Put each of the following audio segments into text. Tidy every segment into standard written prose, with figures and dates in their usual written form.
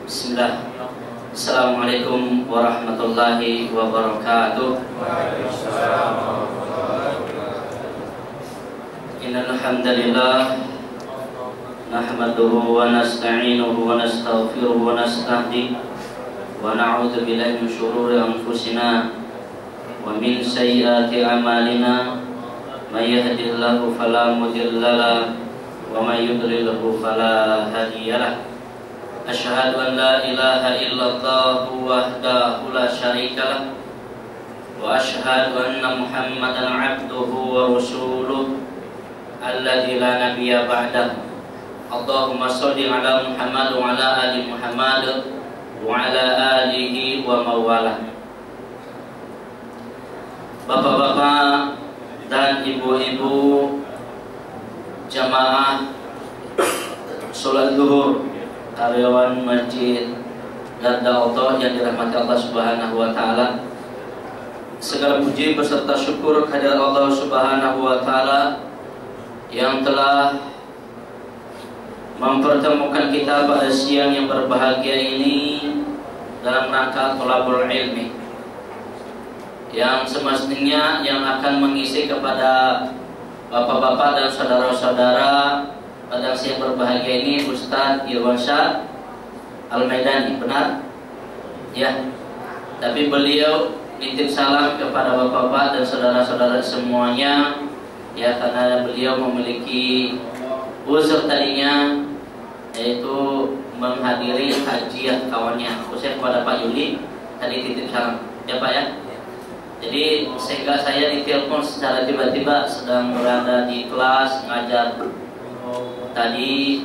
Bismillah. Assalamualaikum warahmatullahi wabarakatuh. Innal hamdalillah nahmaduhu wa nasta'inuhu wa nastaghfiruhu wa nastahdihi wa na'udzu billahi min shururi anfusina wa min sayyiati a'malina. May yahdihillahu fala mudilla lahu wa may yudlilhu fala hadiya lahu. Asyhadu an la ilaha illallah wahdahu la syarika lah wa asyhadu anna Muhammadan abduhu wa rasuluh alladzi la nabiyya ba'dahu. Allahumma shalli ala Muhammad wa ala ali Muhammad wa ala alihi wa mawalah. Bapak-bapak dan ibu-ibu jamaah salat zuhur, karyawan masjid Garda Allah yang dirahmati Allah Subhanahu wa taala. Segala puji beserta syukur kehadirat Allah Subhanahu wa taala yang telah mempertemukan kita pada siang yang berbahagia ini dalam rangka thalabul ilmi, yang semestinya yang akan mengisi kepada bapak-bapak dan saudara-saudara pada siang berbahagia ini Ustadz Irwansyah Al-Maidani, benar? Ya. Tapi beliau nitip salam kepada bapak-bapak dan saudara-saudara semuanya, ya, karena beliau memiliki uzur tadinya, yaitu menghadiri hajiat kawannya. Khususnya kepada Pak Yuli tadi titip salam, ya Pak ya. Jadi sehingga saya ditelepon secara tiba-tiba sedang berada di kelas ngajar tadi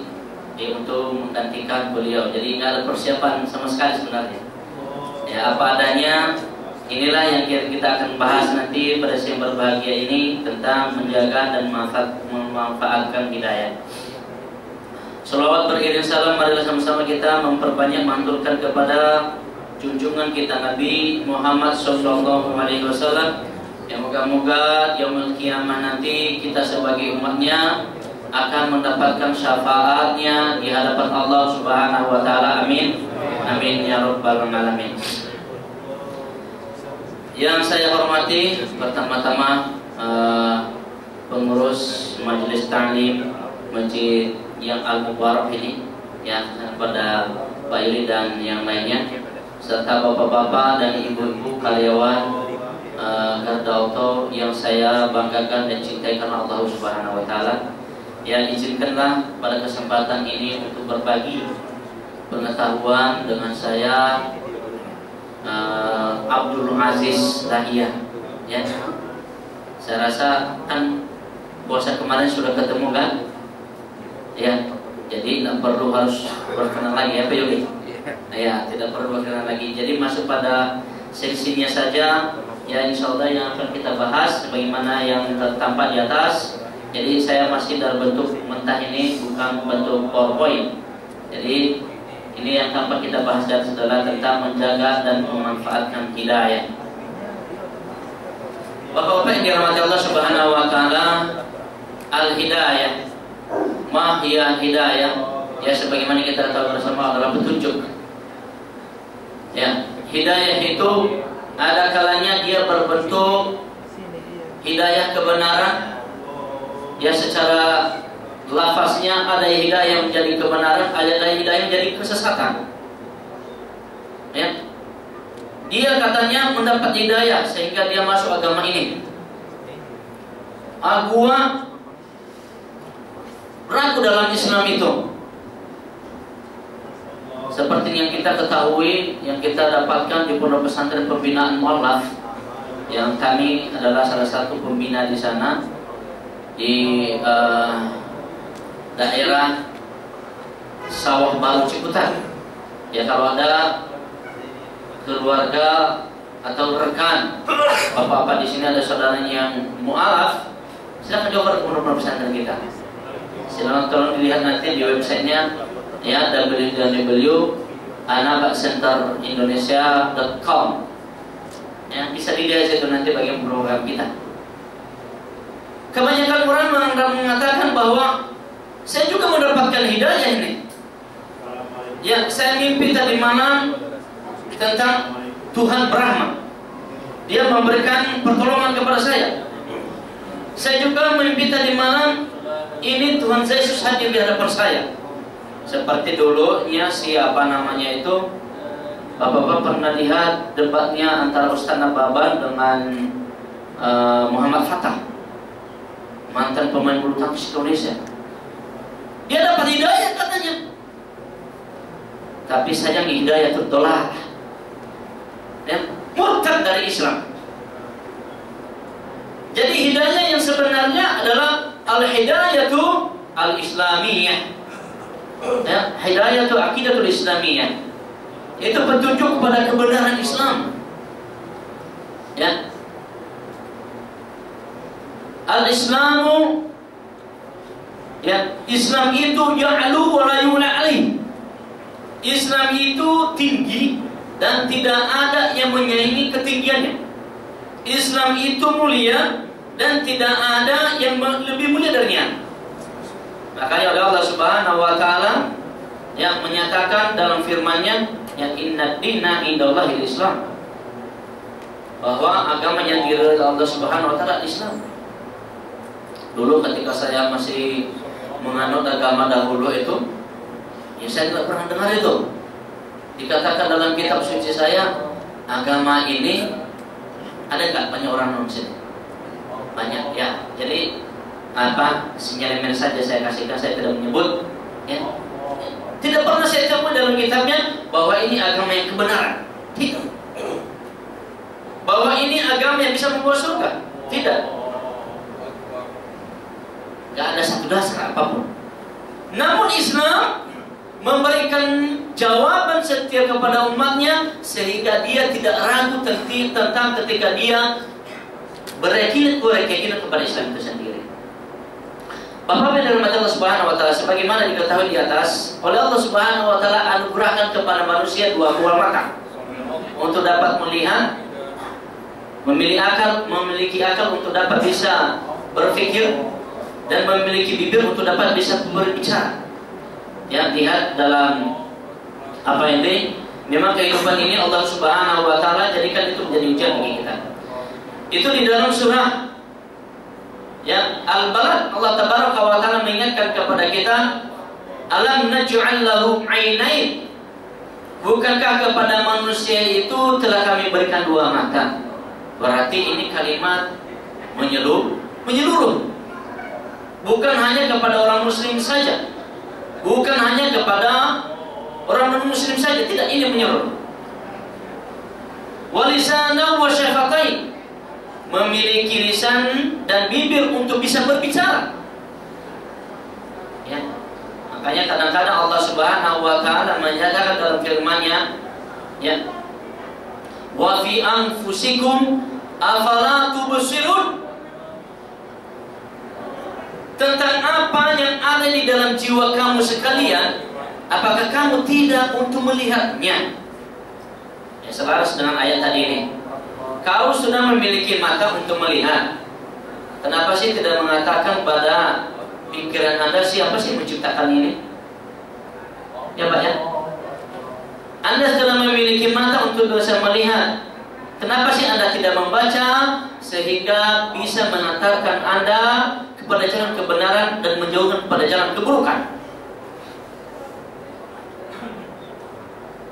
untuk menggantikan beliau. Jadi nggak ada persiapan sama sekali sebenarnya. Ya, apa adanya. Inilah yang kita akan bahas nanti pada siang berbahagia ini, tentang menjaga dan memanfaatkan hidayah. Shalawat beriring salam, marilah sama-sama kita memperbanyak mengaturkan kepada junjungan kita Nabi Muhammad Sallallahu Alaihi Wasallam, yang moga-moga yaumul qiyamah nanti kita sebagai umatnya akan mendapatkan syafaatnya di hadapan Allah Subhanahu wa taala. Amin. Amin ya rabbal alamin. Yang saya hormati pertama-tama pengurus majelis ta'lim Masjid yang Al-Mubarak ini, ya, pada Pak Yuli dan yang lainnya, serta bapak-bapak dan ibu-ibu karyawan Garda Auto yang saya banggakan dan cintai karena Allah Subhanahu wa taala. Ya, izinkanlah pada kesempatan ini untuk berbagi pengetahuan dengan saya, Abdul Aziz Dahiyah. Ya, saya rasa kan puasa kemarin sudah ketemu kan? Ya, jadi tidak perlu harus berkenalan lagi, ya Pak Yuli? Ya, tidak perlu berkenalan lagi. Jadi masuk pada seksinya saja. Ya, insya Allah yang akan kita bahas sebagaimana yang tertampak di atas. Jadi saya masih dalam bentuk mentah ini, bukan bentuk PowerPoint. Jadi ini yang tampak kita bahas adalah tentang menjaga dan memanfaatkan hidayah. Bapak-bapak yang dirahmati Allah Subhanahu wa taala, al-hidayah, ma hiya hidayah? Ya, sebagaimana kita tahu bersama adalah petunjuk. Ya, hidayah itu ada kalanya dia berbentuk hidayah kebenaran. Ya, secara lafaznya ada hidayah menjadi kebenaran, ada hidayah menjadi kesesatan. Ya, dia katanya mendapat hidayah sehingga dia masuk agama ini. Gua ragu dalam Islam itu. Seperti yang kita ketahui, yang kita dapatkan di Pondok Pesantren Pembinaan Mu'allaf, yang kami adalah salah satu pembina di sana, di daerah Sawah Baru Ciputat. Ya, kalau ada keluarga atau rekan bapak-bapak di sini, ada saudaranya yang mu'alaf, silakan coba ke pondok pesantren kita. Silakan tolong dilihat nanti di websitenya, ya, www.anabakcenterindonesia.com. Ya, bisa dilihat itu nanti bagian program kita. Kebanyakan orang mengatakan bahwa saya juga mendapatkan hidayah ini. Ya, saya mimpi tadi malam tentang Tuhan Brahma. Dia memberikan pertolongan kepada saya. Saya juga mimpi tadi malam ini Tuhan Yesus hadir di hadapan saya. Seperti dulunya siapa namanya itu, Bapak-bapak pernah lihat debatnya antara Ustaz Nababan dengan Muhammad Fatah, mantan pemain bulu tangkis Indonesia. Dia dapat hidayah katanya, tapi sayang hidayah tertolak, ya, murtad dari Islam. Jadi hidayah yang sebenarnya adalah al-hidayatu al-islamiyah, ya, hidayatu aqidatul islamiyah. Itu petunjuk kepada kebenaran Islam, ya. Al-Islamu, ya, Islam itu ya'lu wa la yu'la alaih. Islam itu tinggi dan tidak ada yang menyaingi ketinggiannya. Islam itu mulia dan tidak ada yang lebih mulia darinya. Makanya Allah Subhanahu wa taala yang menyatakan dalam firman-Nya, ya, inna dina indallahil Islam, bahwa agama yang diridhai Allah Subhanahu wa taala Islam. Dulu ketika saya masih menganut agama dahulu itu, ya saya tidak pernah dengar itu dikatakan dalam kitab suci saya, agama ini ada nggak banyak orang non-Muslim? Banyak, ya. Jadi apa, sinyalemen saja saya kasihkan, saya tidak menyebut, ya. Tidak pernah saya temui dalam kitabnya bahwa ini agama yang kebenaran. Tidak. Bahwa ini agama yang bisa membawa surga. Tidak. Gak ada satu dasar apapun. Namun Islam memberikan jawaban setia kepada umatnya, sehingga dia tidak ragu tentang ketika dia berkeyakinan kepada Islam itu sendiri. Bapak dan rahmat Allah Subhanahu wa taala, sebagaimana diketahui di atas, oleh Allah Subhanahu wa taala anugerahkan kepada manusia dua buah mata untuk dapat melihat, memiliki akal untuk dapat bisa berpikir, dan memiliki bibir untuk dapat bisa berbicara. Ya, lihat dalam apa ini, memang kehidupan ini Allah Subhanahu wa taala jadikan itu menjadi ujian bagi kita. Itu di dalam surah, ya, Al-Balad, Allah Tabaraka wa taala mengingatkan kepada kita, alam naj'al lahu 'ainain, bukankah kepada manusia itu telah kami berikan dua mata. Berarti ini kalimat menyeluruh, bukan hanya kepada orang muslim saja, bukan hanya kepada orang non-muslim saja, tidak, ini menyeluruh. Walisana wa syafatain, memiliki lisan dan bibir untuk bisa berbicara. Ya. Makanya kadang-kadang Allah Subhanahu wa taala menyatakan dalam firman-Nya, ya, wa fi anfusikum afala tubsirun, tentang apa yang ada di dalam jiwa kamu sekalian, apakah kamu tidak untuk melihatnya? Ya, selaras dengan ayat tadi ini. Kau sudah memiliki mata untuk melihat, kenapa sih tidak mengatakan pada pikiran Anda, siapa sih menciptakan ini? Ya Pak, ya. Anda sudah memiliki mata untuk bisa melihat, kenapa sih Anda tidak membaca sehingga bisa mengantarkan Anda kepada jalan kebenaran dan menjauhkan kepada jalan keburukan?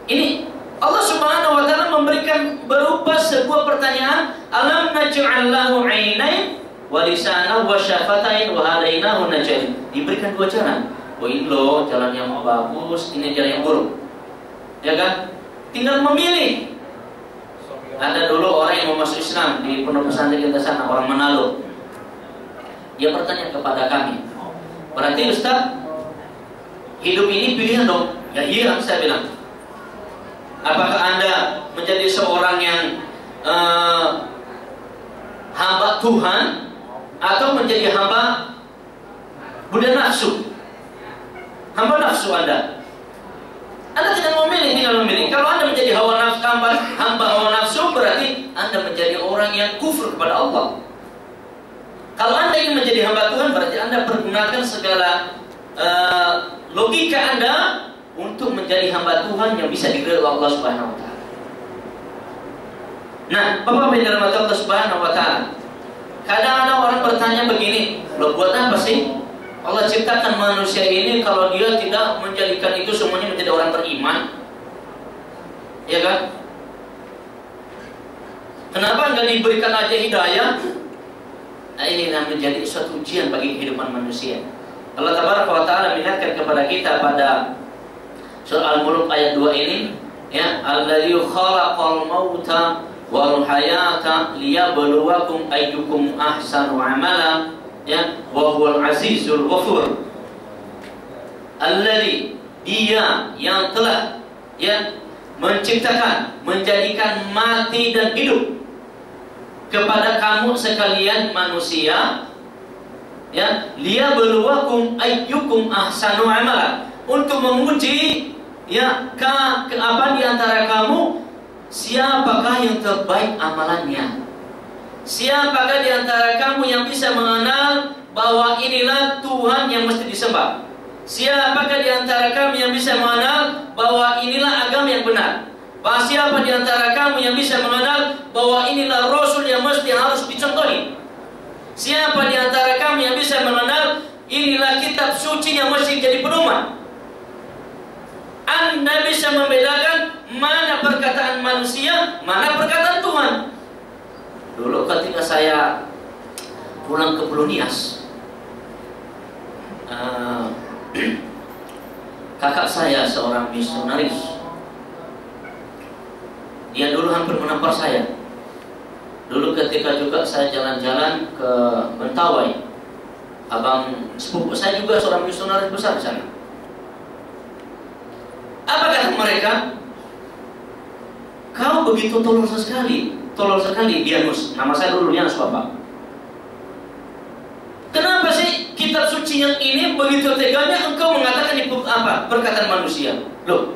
Ini Allah Subhanahu wa taala memberikan berupa sebuah pertanyaan, alam naj'al lahu 'ainain wa lisanan wa syafatain wa hadainahu najdain. Diberikan dua jalan. Oh, ini loh jalan yang bagus, ini jalan yang buruk. Ya kan? Tinggal memilih. Ada dulu orang yang mau masuk Islam di pondok pesantren kita sana, orang Manado. Dia bertanya kepada kami, berarti Ustaz, hidup ini pilihan dong? Ya iya, saya bilang. Apakah Anda menjadi seorang yang hamba Tuhan, atau menjadi hamba budak nafsu? Hamba nafsu Anda. Anda tidak memilih, tinggal memilih. Kalau Anda menjadi hamba hawa nafsu, berarti Anda menjadi orang yang kufur kepada Allah. Kalau Anda ingin menjadi hamba Tuhan, berarti Anda pergunakan segala logika Anda untuk menjadi hamba Tuhan yang bisa diridhoi Allah Subhanahu wa taala. Nah, Bapak yang dirahmati Allah Subhanahu wa taala, kadang ada orang bertanya begini, "Loh, buat apa sih Allah ciptakan manusia ini kalau dia tidak menjadikan itu semuanya menjadi orang beriman?" Ya kan? Kenapa nggak diberikan aja hidayah? Nah, ini menjadi suatu ujian bagi kehidupan manusia. Allah Tabaraka wa Ta'ala mengingatkan kepada kita pada surah Al-Mulk ayat 2 ini, ya, alladzi khalaqal mauta wal hayata liyabluwakum ayyukum ahsanu amala, ya, wa huwal azizul ghafur. Alladzi, dia yang telah, ya, menciptakan, menjadikan mati dan hidup kepada kamu sekalian manusia, ya, liyabluwakum ayyukum ahsanu amala, untuk menguji, ya, apa di antara kamu siapakah yang terbaik amalannya. Siapakah di antara kamu yang bisa mengenal bahwa inilah Tuhan yang mesti disembah? Siapakah di antara kamu yang bisa mengenal bahwa inilah agama yang benar? Siapa di antara kamu yang bisa mengenal bahwa inilah Rasul yang mesti harus dicontohi? Siapa di antara kamu yang bisa mengenal inilah kitab suci yang mesti jadi pedoman? Anda bisa membedakan mana perkataan manusia, mana perkataan Tuhan. Dulu ketika saya pulang ke Pulau Nias, kakak saya seorang misionaris. Dia dulu hampir menampar saya. Dulu ketika juga saya jalan-jalan ke Mentawai, abang sepupu saya juga seorang misionaris besar di sana. Apa kata mereka? Kau begitu tolol sekali, Dianus. Nama saya dulu Dianus, Bapak. Kenapa sih kitab suci yang ini begitu teganya engkau mengatakan itu apa? Perkataan manusia. Loh,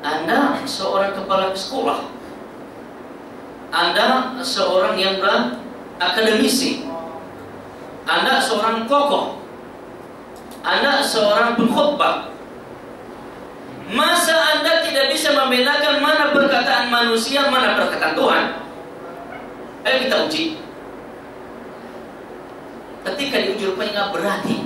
Anda seorang kepala sekolah, Anda seorang yang akademisi, Anda seorang tokoh, Anda seorang pengkhotbah. Masa Anda tidak bisa membedakan mana perkataan manusia, mana perkataan Tuhan? Ayo kita uji. Ketika diuji rupanya nggak berarti.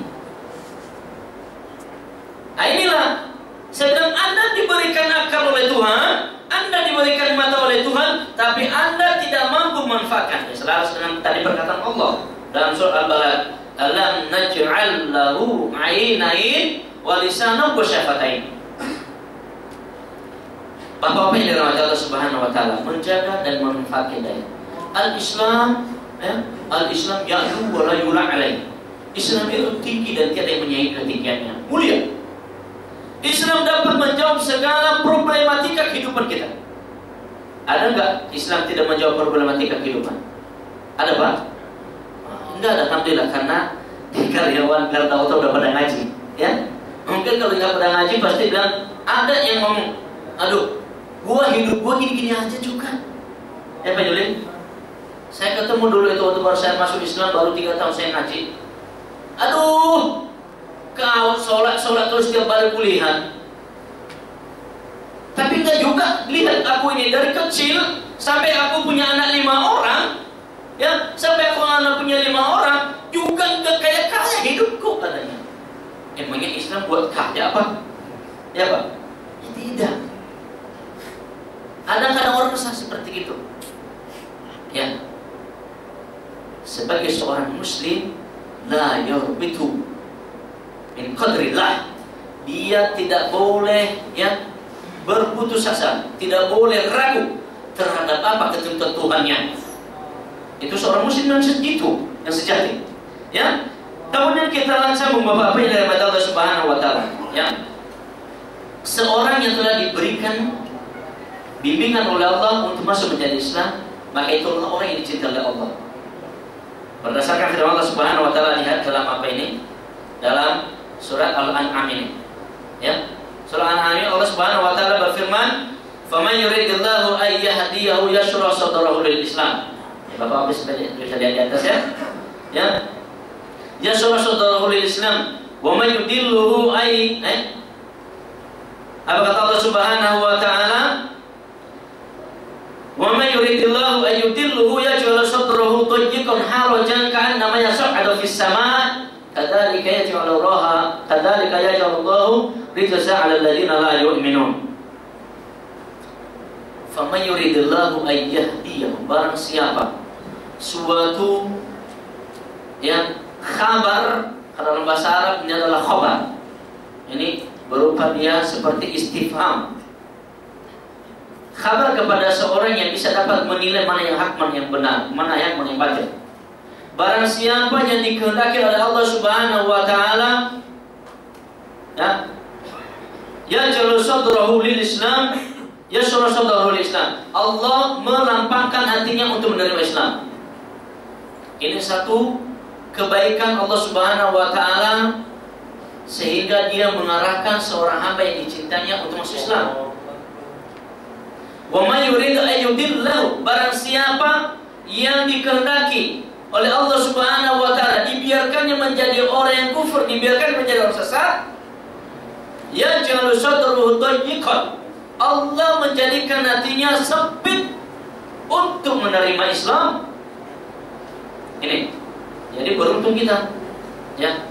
Nah, inilah saya bilang, Anda diberikan akal oleh Tuhan, Anda diberikan mata oleh Tuhan, tapi Anda tidak mampu memanfaatkan. Selaras dengan tadi perkataan Allah dalam surah Al-Balad, alam naj'al lahu 'ainain wa lisanan wa syafatain. Bapak-bapak yang dirahmati Allah Subhanahu wa taala, menjaga dan memanfaatkan daya. Al-Islam, Al-Islam ya'lu wa la yula' alaih. Islam itu tinggi dan tiada yang menyaingi ketinggiannya, mulia. Islam dapat menjawab segala problematika kehidupan kita. Ada enggak Islam tidak menjawab problematika kehidupan? Ada, Pak? Enggak ada, alhamdulillah, karena karyawan biar tahu-tahu udah pada ngaji, ya. Mungkin kalau nggak pada ngaji pasti bilang, ada yang ngomong, aduh, hidup gua gini-gini aja juga. Ya, Pak Julin, saya ketemu dulu itu waktu baru saya masuk Islam, baru 3 tahun saya ngaji. Aduh, kau sholat terus tiap balik kuliah. Tapi enggak juga, lihat aku ini dari kecil sampai aku punya anak 5 orang, ya, sampai aku anak punya 5 orang juga enggak kayak kaya hidupku katanya. Emangnya Islam buat kaya apa? Ya, Pak? Ya, tidak. Kadang-kadang orang besar seperti itu. Ya. Sebagai seorang muslim, la yarbitu min qadrillah, dia tidak boleh, ya, berputus asa, tidak boleh ragu terhadap apa ketentuan Tuhannya. Itu seorang muslim yang segitu, yang sejati. Ya. Kemudian kita langsung Bapak-bapak yang dirahmati Allah Subhanahu wa taala, ya. Seorang yang telah diberikan bimbingan oleh Allah untuk masuk menjadi Islam, maka itu orang yang dicintai oleh Allah. Berdasarkan firman Allah Subhanahu wa taala, lihat dalam apa ini? Dalam surat Al-An'am ini. Ya. Surah Al-An'am ini Allah Subhanahu wa taala berfirman, "Faman yuridillahu ay yahdiyahu yashrah sadrahu lil Islam." Ya, Bapak bisa lihat di atas, ya. Ya. Yashrah sadrahu lil Islam, wa may yudilluhu ay Apa kata Allah Subhanahu wa taala? Wa may yuridillahu an yudillahu yaj'al sadrahu dayyiqan harajan ka'annama yas'adu fis sama' kadzalika yaj'alullahu rijsa 'alal ladzina la yu'minun. Faman yuridillahu an yahdiyahu, barang siapa suatu yang khabar, dalam bahasa Arab ini adalah khabar. Ini berupa dia seperti istifham. Kabar kepada seorang yang bisa dapat menilai mana yang hak, mana yang benar, mana yang batil. Barang siapa yang dikehendaki oleh Allah Subhanahu wa taala, yaj'alu sadrahu lil Islam, yashrah sadrahu lil Islam. Allah melampangkan hatinya untuk menerima Islam. Ini satu kebaikan Allah Subhanahu wa taala, sehingga dia mengarahkan seorang hamba yang dicintanya untuk masuk Islam. Wa may yurid an yudillahu, barang siapa yang dikehendaki oleh Allah Subhanahu wa taala dibiarkannya menjadi orang yang kufur, dibiarkan menjadi orang sesat, yaj'alu sadruhu dayyiqan, Allah menjadikan hatinya sempit untuk menerima Islam. Ini jadi beruntung kita, ya.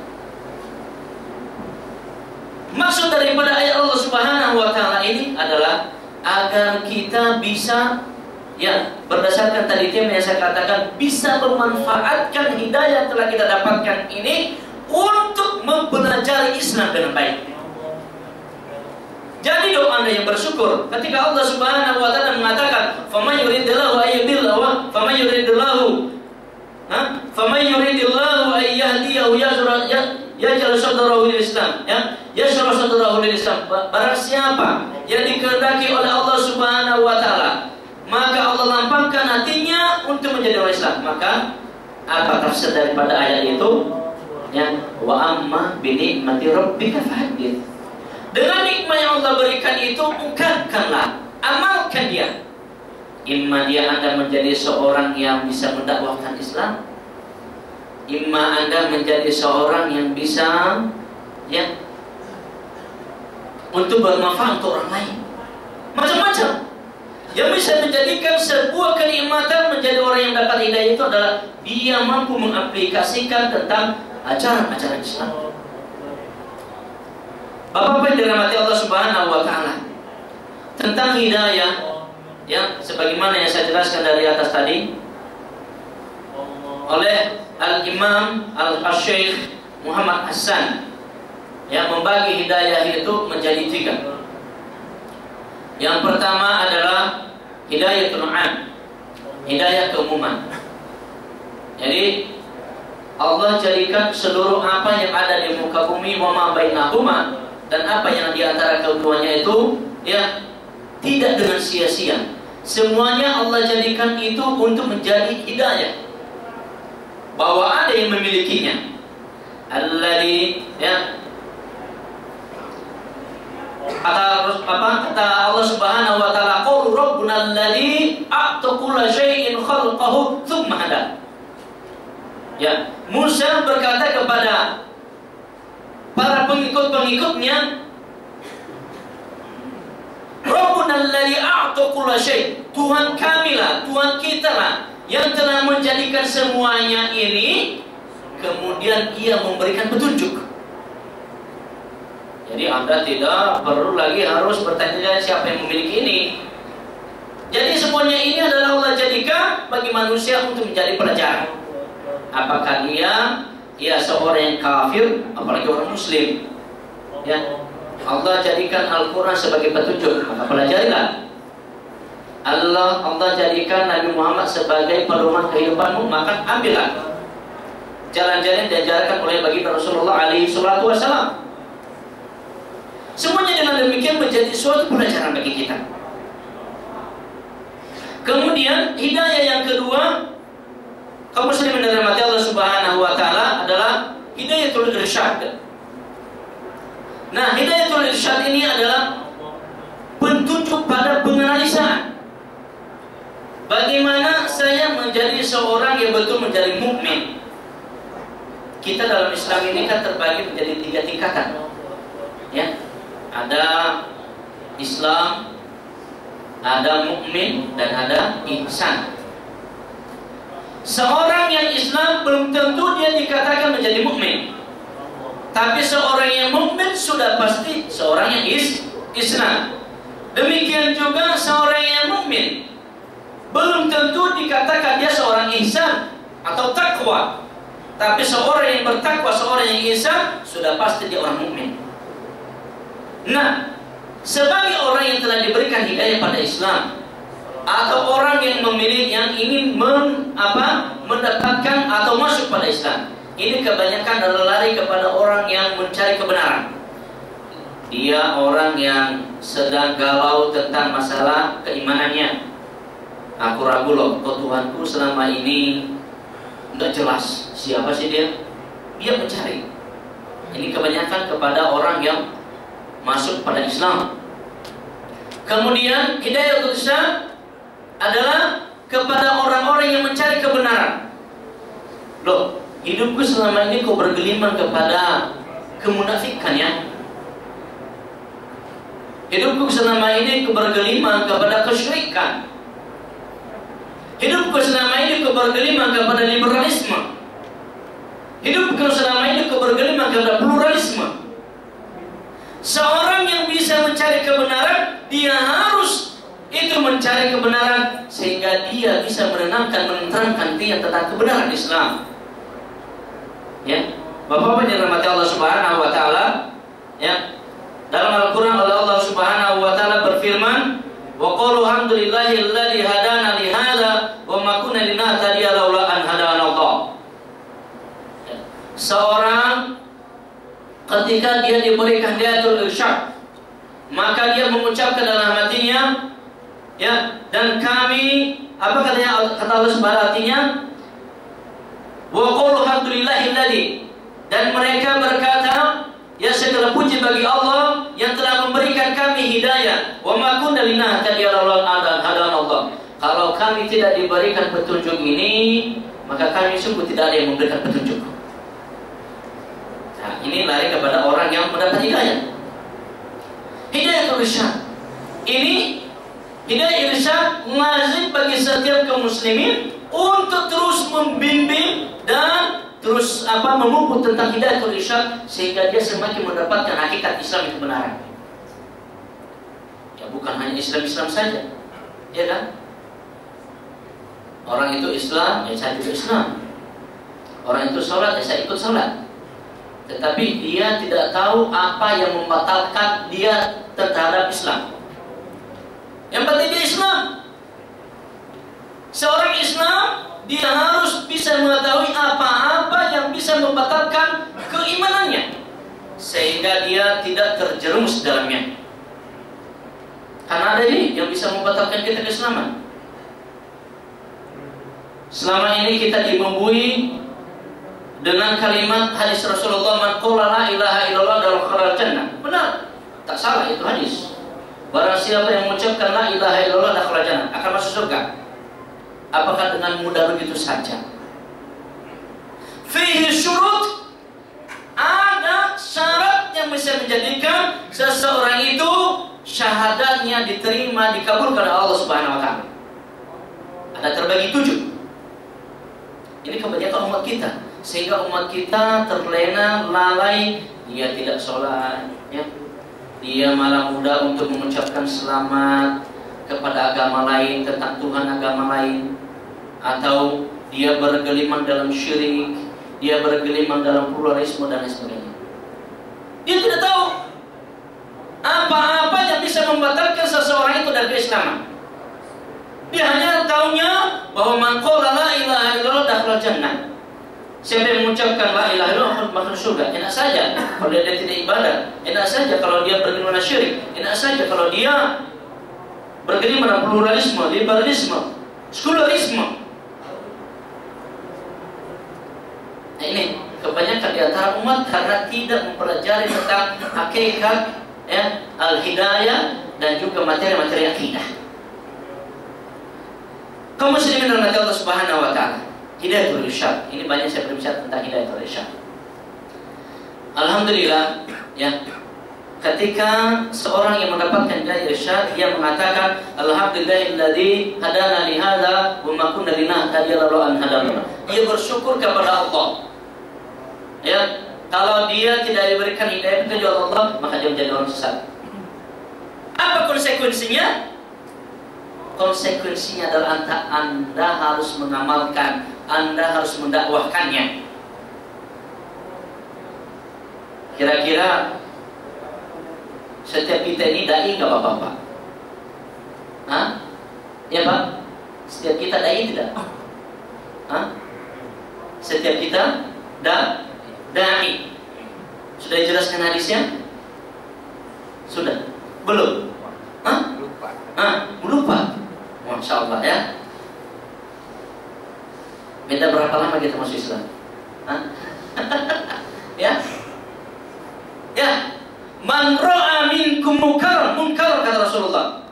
Maksud daripada ayat Allah Subhanahu wa taala ini adalah agar kita bisa, ya, berdasarkan tadi tema yang saya katakan, bisa memanfaatkan hidayah yang telah kita dapatkan ini untuk mempelajari Islam dengan baik. Jadi doa Anda yang bersyukur ketika Allah Subhanahu wa taala mengatakan faman yuridillahu ayyudillahu faman yuridillahu an yahdiyahu yaj'al sadrahu lil Islam, ya, yashrah sadrahu lil Islam. Barang siapa yang dikehendaki oleh Allah Subhanahu wa taala, maka Allah lampangkan hatinya untuk menjadi orang Islam. Maka apa tafsir daripada ayat itu? Ya, wa amma bi ni'mati rabbika fahaddits. Dengan nikmat yang Allah berikan itu, ungkapkanlah, amalkan dia. Imma dia Anda menjadi seorang yang bisa mendakwahkan Islam, imma Anda menjadi seorang yang bisa, ya, untuk bermanfaat untuk orang lain. Macam-macam yang bisa menjadikan sebuah kenikmatan menjadi orang yang dapat hidayah itu adalah dia mampu mengaplikasikan tentang ajaran-ajaran Islam. Bapak-bapak yang dirahmati Allah Subhanahu wa taala, tentang hidayah, ya, sebagaimana yang saya jelaskan dari atas tadi oleh Al-Imam Al-Syekh Muhammad Hassan, yang membagi hidayah itu menjadi 3. Yang pertama adalah hidayatul 'am, hidayah keumuman. Jadi Allah jadikan seluruh apa yang ada di muka bumi wa ma bainahuma, dan apa yang di antara keduanya itu, ya, tidak dengan sia-sia. Semuanya Allah jadikan itu untuk menjadi hidayah, bahwa ada yang memilikinya. Alladzi, ya, kata Allah Subhanahu wa taala, qul rabbuna alladzi a'ta kulla syai'in khalaqahu tsumma hada. Ya, Musa berkata kepada para pengikut-pengikutnya, Rabbuna alladzi a'ta kulla syai', Tuhan kamilah, Tuhan kita lah yang telah menjadikan semuanya ini, kemudian Ia memberikan petunjuk. Jadi Anda tidak perlu lagi harus bertanya siapa yang memiliki ini. Jadi semuanya ini adalah Allah jadikan bagi manusia untuk menjadi pelajaran. Apakah ia seorang yang kafir, apalagi orang muslim, ya, Allah jadikan Al-Quran sebagai petunjuk, maka pelajarilah. Allah jadikan Nabi Muhammad sebagai pedoman kehidupanmu, maka ambillah jalan-jalan yang diajarkan oleh baginda Rasulullah alaihi salatu wasallam. Semuanya dengan demikian menjadi suatu pelajaran bagi kita. Kemudian hidayah yang kedua, kaum muslimin yang dirahmati Allah Subhanahu wa taala, adalah hidayatul irsyad. Nah, hidayatul irsyad ini adalah petunjuk pada penganalisaan. Bagaimana saya menjadi seorang yang betul menjadi mukmin. Kita dalam Islam ini kan terbagi menjadi 3 tingkatan. Ya. Ada Islam, ada mukmin, dan ada ihsan. Seorang yang Islam belum tentu dia dikatakan menjadi mukmin. Tapi seorang yang mukmin sudah pasti seorang yang Islam. Demikian juga seorang yang mukmin belum tentu dikatakan dia seorang ihsan atau takwa. Tapi seorang yang bertakwa, seorang yang ihsan, sudah pasti dia orang mukmin. Nah, sebagai orang yang telah diberikan hidayah pada Islam, atau orang yang memilih, yang ingin mendapatkan atau masuk pada Islam, ini kebanyakan adalah lari kepada orang yang mencari kebenaran. Dia orang yang sedang galau tentang masalah keimanannya. Aku ragu loh, kok Tuhanku selama ini nggak jelas. Siapa sih dia? Dia mencari. Ini kebanyakan kepada orang yang masuk pada Islam. Kemudian hidayah Islam adalah kepada orang-orang yang mencari kebenaran. Loh, hidupku selama ini kok bergelimang kepada kemunafikan ya? Hidupku selama ini bergelimang kepada kesyirikan. Hidupku selama ini bergelimang kepada liberalisme. Hidupku selama ini bergelimang kepada pluralisme. Seorang yang bisa mencari kebenaran, dia harus itu mencari kebenaran sehingga dia bisa menerangkan dia tentang kebenaran Islam. Ya, Bapak-bapak yang dirahmati Allah Subhanahu wa taala, ya. Dalam Al-Qur'an Allah Subhanahu wa taala berfirman, "Wa qalu alhamdulillahilladzi hadana li hadza wa ma kunna linahtadiya laula an hadana Allah." Seorang ketika dia diberikan hidayatul irsyad, maka dia mengucapkan dalam hatinya, ya, dan kami, apa katanya, kata Allah Subhanahu artinya, wa qulu alhamdulillahilladzi, dan mereka berkata, ya, segala puji bagi Allah yang telah memberikan kami hidayah. Wa ma kunna linahtadiya laula an hadana Allah. Kalau kami tidak diberikan petunjuk ini, maka kami sungguh tidak ada yang memberikan petunjuk. Nah, ini lari kepada orang yang mendapat hidayah. Hidayatul irsyad. Ini hidayah irsyad wajib bagi setiap kaum muslimin untuk terus membimbing dan terus memupuk tentang hidayatul irsyad sehingga dia semakin mendapatkan hakikat Islam yang kebenaran. Ya, bukan hanya Islam saja, ya kan? Orang itu Islam, ya saya juga Islam. Orang itu sholat, ya saya ikut sholat. Tetapi dia tidak tahu apa yang membatalkan dia terhadap Islam. Yang penting dia Islam. Seorang Islam, dia harus bisa mengetahui apa-apa yang bisa membatalkan keimanannya, sehingga dia tidak terjerumus dalamnya. Karena ada ini yang bisa membatalkan kita keislaman. Selama ini kita dibumbui dengan kalimat hadis Rasulullah, "Man qala la ilaha illallah dakhala jannah." Benar, tak salah itu hadis. Barang siapa yang mengucapkan la ilaha illallah dakhala jannah, akan masuk surga. Apakah dengan mudah begitu saja? Fihi syurut, ada syarat yang bisa menjadikan seseorang itu syahadatnya diterima, dikabulkan oleh Allah Subhanahu wa taala. Ada terbagi 7. Ini kebanyakan umat kita, sehingga umat kita terlena, lalai, dia tidak sholat, ya. Dia malah mudah untuk mengucapkan selamat kepada agama lain, tentang Tuhan agama lain, atau dia bergelimang dalam syirik, dia bergelimang dalam pluralisme dan lain sebagainya. Dia tidak tahu apa-apa yang bisa membatalkan seseorang itu dari keislaman. Dia hanya tahunya bahwa man qala la ilaha illallah dakhala jannah. Siapa yang mengucapkan la ilaha illallah masuk surga. Enak saja kalau dia tidak ibadah, enak saja kalau dia bergelimang syirik, enak saja kalau dia bergelimang dalam pluralisme, liberalisme, sekularisme. Nah, ini kebanyakan di antara umat karena tidak mempelajari tentang hakikat, ya, al-hidayah dan juga materi-materi akidah. Kaum muslimin rahmati Allah Subhanahu wa taala. Hidayatul irsyad. Ini banyak saya berbicara tentang hidayatul irsyad. Alhamdulillah, ya. ketika seorang yang mendapatkan hidayah irsyad, dia mengatakan alhamdulillahilladzi hadana li hadza wa ma kunna linahtadiya laula an hadana. Dia bersyukur kepada Allah. Ya, kalau dia tidak diberikan hidayah petunjuk Allah, maka dia menjadi orang sesat. Apa konsekuensinya? Konsekuensinya adalah Anda harus mengamalkan, Anda harus mendakwahkannya. Kira-kira setiap kita ini dai nggak Bapak? Hah? Ya Pak? Setiap kita dai tidak? Hah? Setiap kita dai. Sudah dijelaskan hadisnya? Sudah? Belum? Hah? Lupa. Masya Allah ya. Beda berapa lama kita masuk Islam? Hah? Ya. Man ra'a minkum munkar kata Rasulullah.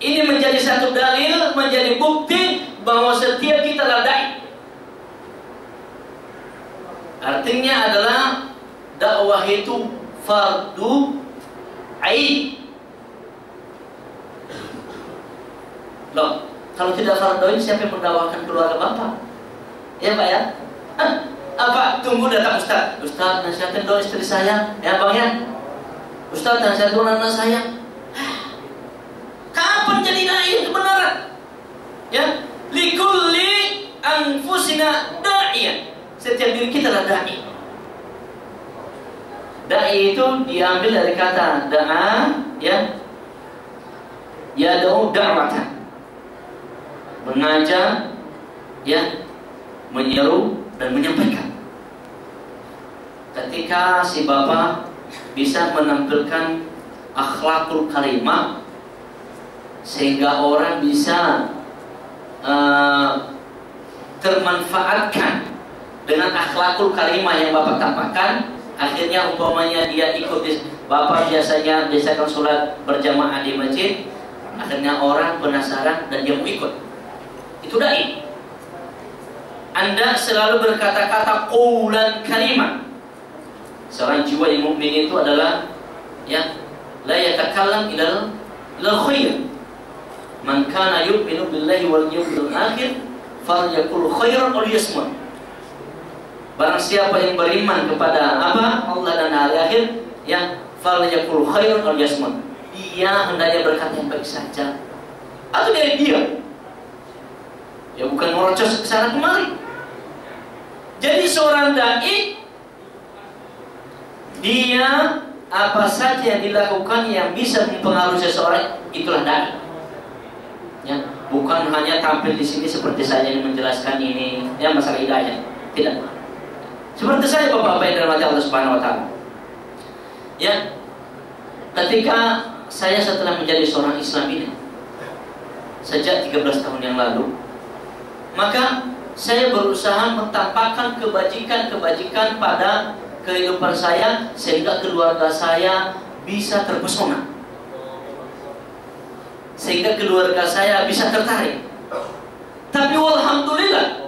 Ini menjadi satu dalil, menjadi bukti bahwa setiap kita adalah dai. Artinya adalah dakwah itu fardu ain. Loh, kalau tidak fardu ain, siapa yang mendakwahkan keluarga Bapak? Ya Pak ya? Apa? Tunggu datang Ustaz. Ustaz, nasihatin dong istri saya. Ya Bang ya? Ustaz, nasihatin anak saya. Kapan jadi dai kebenaran? Ya, likulli anfusina da'iyan. Setiap diri kita adalah dai. Dai itu diambil dari kata da'a, ya. Yad'u da'watan. Mengajar, ya, menyeru dan menyampaikan. Ketika si Bapak bisa menampilkan akhlakul karimah sehingga orang bisa termanfaatkan dengan akhlakul karimah yang Bapak tampakkan, akhirnya umpamanya dia ikut Bapak biasanya biasakan sholat berjamaah di masjid, akhirnya orang penasaran dan dia mau ikut. Itu dai. Anda selalu berkata-kata qaulan karimah. Seorang jiwa yang mukmin itu adalah ya la yatakallam ilal khair. Man kana yu'minu billahi wal yawmil akhir falyaqul khairan aw liyasmut. Barang siapa yang beriman kepada apa? Allah dan hari akhir, ya falyaqul khairan aw liyasmut. Dia hendaknya berkata yang baik saja atau dia diam. Ya bukan merocos ke sana kemari. Jadi seorang dai, dia apa saja yang dilakukan yang bisa mempengaruhi seseorang, itulah dai. Ya, bukan hanya tampil di sini seperti saya yang menjelaskan ini, ya masalah hidayah. Tidak. Seperti saya Bapak-bapak yang dirahmati Allah Subhanahu wa taala. Ya, ketika saya setelah menjadi seorang Islam ini sejak 13 tahun yang lalu, maka saya berusaha mentampakkan kebajikan-kebajikan pada kehidupan saya sehingga keluarga saya bisa terpesona, sehingga keluarga saya bisa tertarik. Tapi alhamdulillah,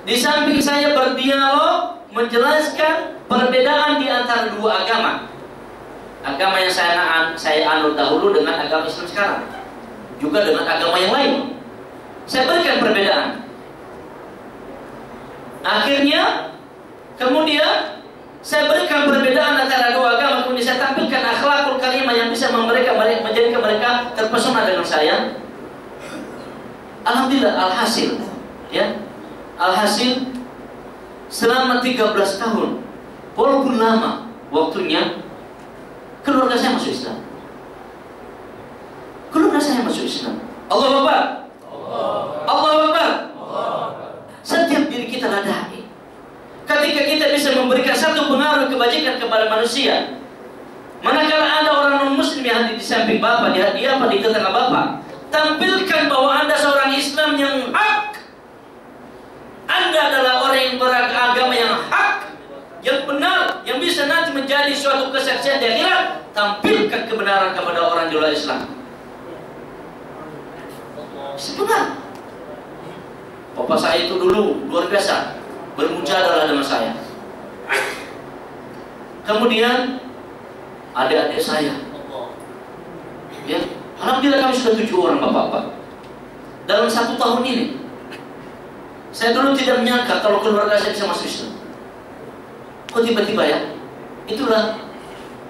di samping saya berdialog menjelaskan perbedaan di antara dua agama yang saya anut dahulu dengan agama Islam sekarang, juga dengan agama yang lain, saya berikan perbedaan. Akhirnya kemudian saya berikan perbedaan antara dua agama, kemudian saya tampilkan akhlakul karimah yang bisa menjadikan mereka terpesona dengan saya. Alhamdulillah, alhasil selama 13 tahun, walaupun lama waktunya, keluarga saya masuk Islam. Allahu Akbar. Allahu Akbar. Setiap diri kita adalah dai. Ketika kita bisa memberikan satu pengaruh kebajikan kepada manusia, manakala ada orang non muslim yang hadir di samping Bapak, di tengah Bapak, tampilkan bahwa Anda seorang Islam yang hak. Anda adalah orang yang beragama yang hak, yang benar, yang bisa nanti menjadi suatu kesaksian di akhirat. Tampilkan kebenaran kepada orang di luar Islam. Sebenarnya Bapak saya itu dulu luar biasa bermujadalah dengan saya. Kemudian adik-adik saya. Ya, alhamdulillah kami sudah 7 orang bapak-bapak dalam 1 tahun ini. Saya dulu tidak menyangka kalau keluarga saya bisa masuk Islam. Kok tiba-tiba ya? Itulah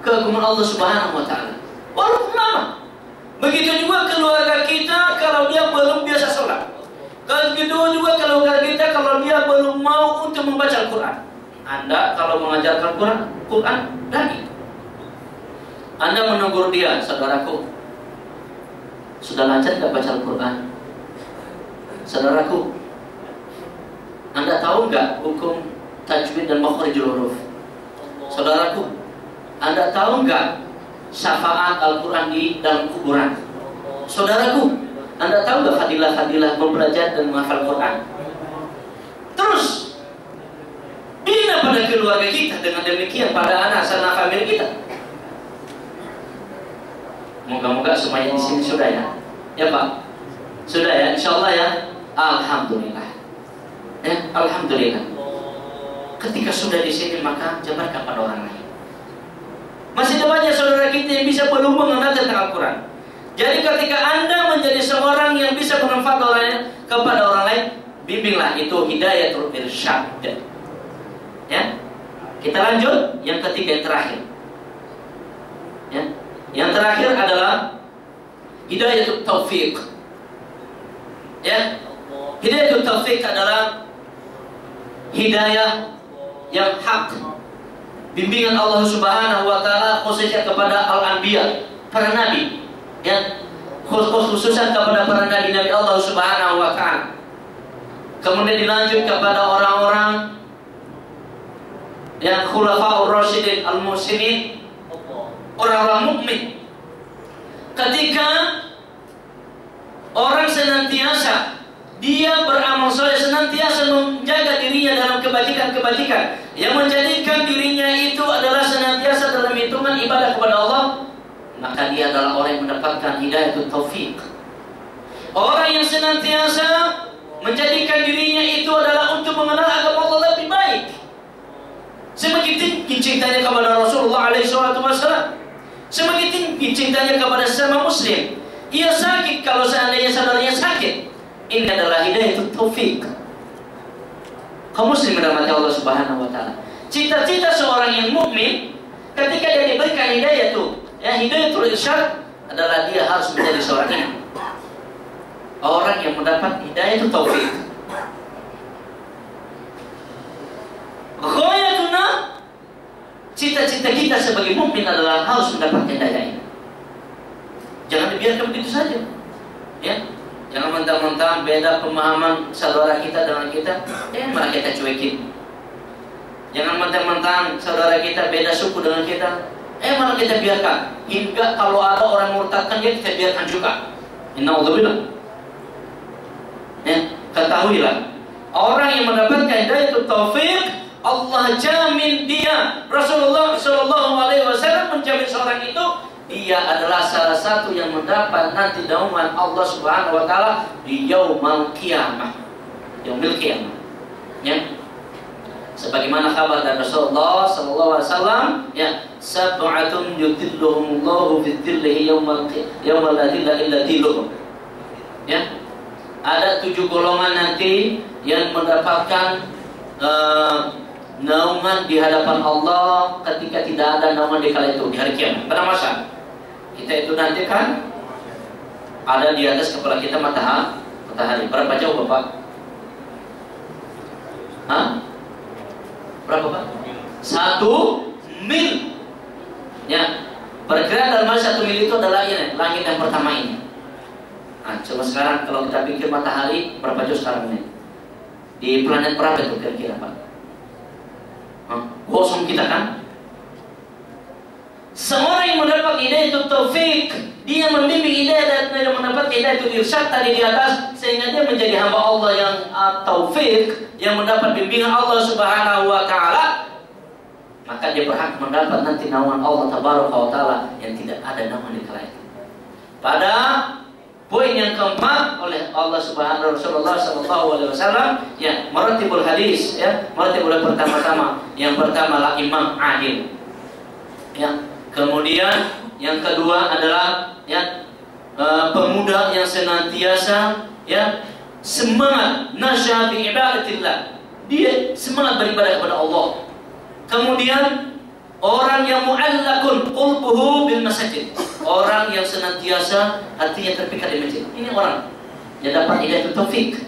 keagungan Allah Subhanahu wa Ta'ala. Walaupun lama. Begitu juga keluarga kita kalau dia belum biasa sholat. Begitu juga keluarga kita kalau dia belum mau untuk membaca Al-Quran. Anda kalau mengajarkan Quran lagi. Anda menegur dia, saudaraku, sudah lancar gak baca Al-Quran? Saudaraku, Anda tahu nggak hukum tajwid dan makhrijul huruf? Saudaraku, Anda tahu nggak syafaat Al-Quran di dalam kuburan? Saudaraku, Anda tahu nggak fadilah-fadilah mempelajari dan menghafal Quran? Terus bina pada keluarga kita, dengan demikian pada anak sanak famili kita. Moga-moga semuanya di sini sudah ya, ya Pak, sudah ya, insya Allah ya. Alhamdulillah, ya Alhamdulillah. Ketika sudah di sini maka jabarkan pada orang lain. Masih ada banyak saudara kita yang bisa belum mengenal tentang Al-Quran. Jadi ketika Anda menjadi seorang yang bisa bermanfaat kepada orang lain, bimbinglah, itu hidayatul irsyad. Ya, kita lanjut yang ketiga, yang terakhir. Ya, yang terakhir adalah hidayatul taufiq. Ya, hidayatul taufiq adalah hidayah yang hak, bimbingan Allah Subhanahu wa Ta'ala khususnya kepada al-anbiya, para nabi, ya, khususnya kepada para nabi Allah Subhanahu wa Ta'ala. Kemudian dilanjut kepada orang-orang yang khulafaur rasyidin al-muslimin, orang-orang mukmin. Ketika orang senantiasa dia beramal soleh, senantiasa menjaga dirinya dalam kebajikan-kebajikan yang menjadikan dirinya itu adalah senantiasa dalam hitungan ibadah kepada Allah, maka dia adalah orang yang mendapatkan hidayatul taufiq. Orang yang senantiasa menjadikan dirinya itu adalah untuk mengenal agama Allah lebih baik. Semakin tinggi cintanya kepada Rasulullah SAW, semakin tinggi cintanya kepada sesama muslim. Ia sakit kalau seandainya saudaranya sakit. Ini adalah hidayatul taufiq. Kaum muslim dirahmati Allah Subhanahu wa Ta'ala. Cita-cita seorang yang mukmin ketika dia diberikan hidayah itu, ya, hidayatul irsyad, adalah dia harus menjadi seorang ini, orang yang mendapat hidayatul taufiq. Ghayatuna, cita-cita kita sebagai mukmin adalah harus mendapatkan hidayah ini. Jangan dibiarkan begitu saja. Ya, jangan mentang-mentang beda pemahaman saudara kita dengan kita, malah kita cuekin. Jangan mentang-mentang saudara kita beda suku dengan kita, malah kita biarkan. Hingga kalau ada orang murtadkan dia, kita biarkan juga. Inna'udzubillah. Ya, ketahuilah, orang yang mendapatkan hidayatul taufiq, Allah jamin dia, Rasulullah SAW menjamin seorang itu, dia adalah salah satu yang mendapat nanti naungan Allah Subhanahu wa Ta'ala di yaumul qiyamah, yaumil qiyamah. Ya, sebagaimana kabar dari Rasulullah SAW, ya, sab'atun yudhilluhumullahu fi dhillihi yaumal la dhilla illa dhilluh. Ya, ada 7 golongan nanti yang mendapatkan naungan di hadapan Allah ketika tidak ada naungan di kala itu, di hari kiamat. Pada masa kita itu nanti kan ada di atas kepala kita matahari. Berapa jauh Bapak? Hah? Berapa Pak? 1 mil. Ya, perkiraan dalam 1 mil itu adalah ini, langit yang pertama ini. Nah, coba sekarang kalau kita pikir matahari berapa jauh sekarang ini? Di planet berapa itu kira-kira Pak? Kosong kita kan? Seorang yang mendapat hidayatul taufiq, dia membimbing hidayah dan mendapat hidayatul irsyad tadi di atas, sehingga dia menjadi hamba Allah yang taufiq, yang mendapat bimbingan Allah Subhanahu wa Ta'ala, maka dia berhak mendapat nanti naungan Allah Tabaraka wa Ta'ala yang tidak ada naungan di kala itu. Pada poin yang keempat oleh Allah Subhanahu Rasulullah SAW, ya, maratibul hadis, ya, maratibul pertama-tama. Yang pertama lah imam adil. Ya, Kemudian yang kedua adalah ya pemuda yang senantiasa ya semangat nasya bi ibadatillah. Dia semangat beribadah kepada Allah. Kemudian orang yang mu'allakun qulbuhu bil masajid. Orang yang senantiasa hatinya terpikat di masjid. Ini orang yang dapat hidayah taufik.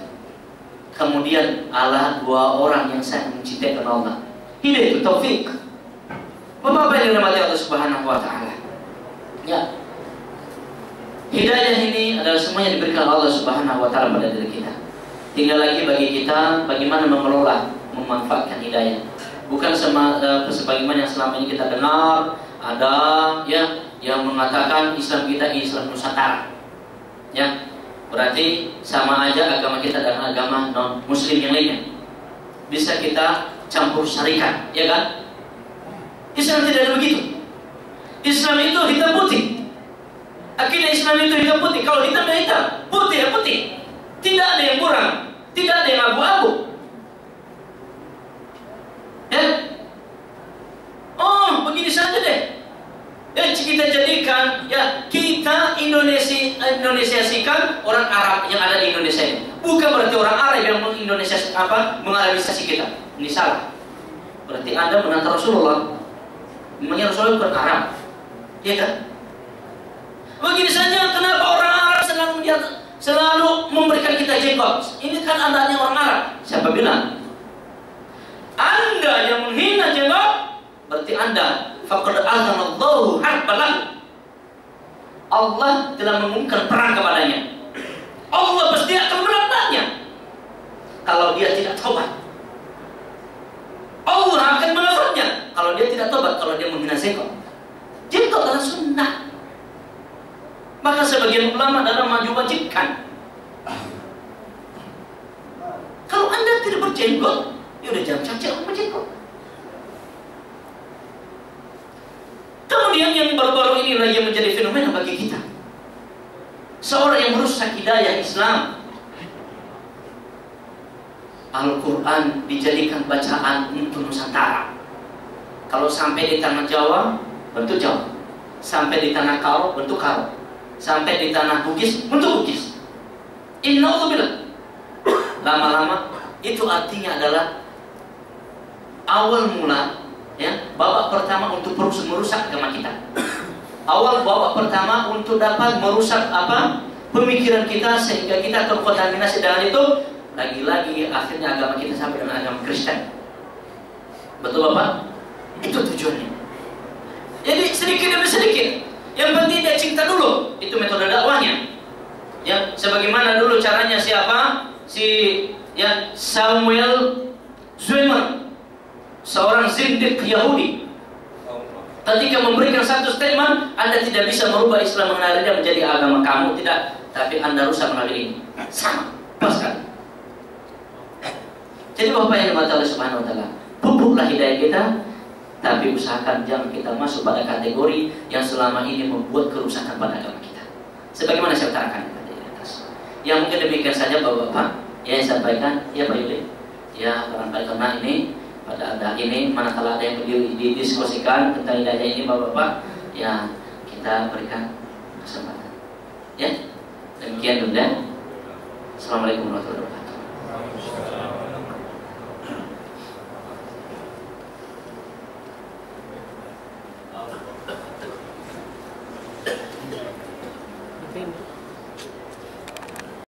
Kemudian Allah dua orang yang sangat mencintai karena Allah. Hidayah taufik. Bapak-bapak yang dirahmati Allah Subhanahu wa taala. Ya. Hidayah ini adalah semuanya diberikan Allah Subhanahu wa taala pada diri kita. Tinggal lagi bagi kita bagaimana mengelola, memanfaatkan hidayah. Bukan sebagaimana yang selama ini kita dengar ada ya yang mengatakan Islam kita Islam Nusantara. Ya. Berarti sama aja agama kita dengan agama non muslim yang lainnya. Bisa kita campur sarikan, ya kan? Islam tidak ada begitu. Islam itu hitam putih. Akidah Islam itu hitam putih. Kalau hitam ya hitam, putih ya putih. Tidak ada yang kurang, tidak ada yang abu-abu. Ya? Oh, begini saja deh. Ya, kita jadikan, ya kita Indonesiasikan orang Arab yang ada di Indonesia ini. Bukan berarti orang Arab yang mengarabisasi kita. Ini salah. Berarti Anda menantang Rasulullah. Memangnya Rasulullah bukan Arab, ya kan? Begini saja, kenapa orang Arab selalu memberikan kita jenggot? Ini kan adanya orang Arab. Siapa bilang? Anda yang menghina jenggot, berarti Anda faqad azanallahu harbalan. Allah telah mengumumkan perang kepadanya. Allah pasti akan melaknatnya kalau dia tidak taubat. Allah akan melaknatnya kalau dia tidak tobat, kalau dia menghina jenggot. Jenggot adalah sunnah. Maka sebagian ulama dalam maju wajibkan. Kalau Anda tidak berjenggot, ya udah jangan cacat orang berjenggot. Kemudian yang baru-baru ini lagi menjadi fenomena bagi kita. Seorang yang merusak hidayah Islam. Al-Quran dijadikan bacaan untuk Nusantara. Kalau sampai di tanah Jawa, bentuk Jawa. Sampai di tanah Karo, bentuk Karo. Sampai di tanah Bugis, bentuk Bugis. Inna'udzubillah. Lama-lama, itu artinya adalah awal mula, ya, babak pertama untuk merusak agama kita. Awal babak pertama untuk dapat merusak pemikiran kita sehingga kita terkontaminasi dengan itu. Lagi-lagi akhirnya agama kita sampai dengan agama Kristen. Betul Bapak? Itu tujuannya. Jadi sedikit demi sedikit. Yang penting dia cinta dulu. Itu metode dakwahnya. Ya, sebagaimana dulu caranya siapa? Samuel Zwemer, seorang zindik Yahudi. Ketika memberikan satu statement, Anda tidak bisa merubah Islam mengenai menjadi agama kamu, tidak. Tapi Anda rusak melalui ini. Sama, pas sekali. Jadi Bapak yang dimata oleh Subhanahu wa taala, pupuklah hidayah kita, tapi usahakan jangan kita masuk pada kategori yang selama ini membuat kerusakan pada agama kita. Sebagaimana saya utarakan tadi di atas. Ya mungkin demikian saja Bapak-bapak yang saya sampaikan. Ya Pak Yudi. Ya barangkali karena ini pada ada ini manakala ada yang didiskusikan tentang hidayah ini Bapak-bapak, ya kita berikan kesempatan. Ya demikian dulu. Assalamualaikum warahmatullahi wabarakatuh.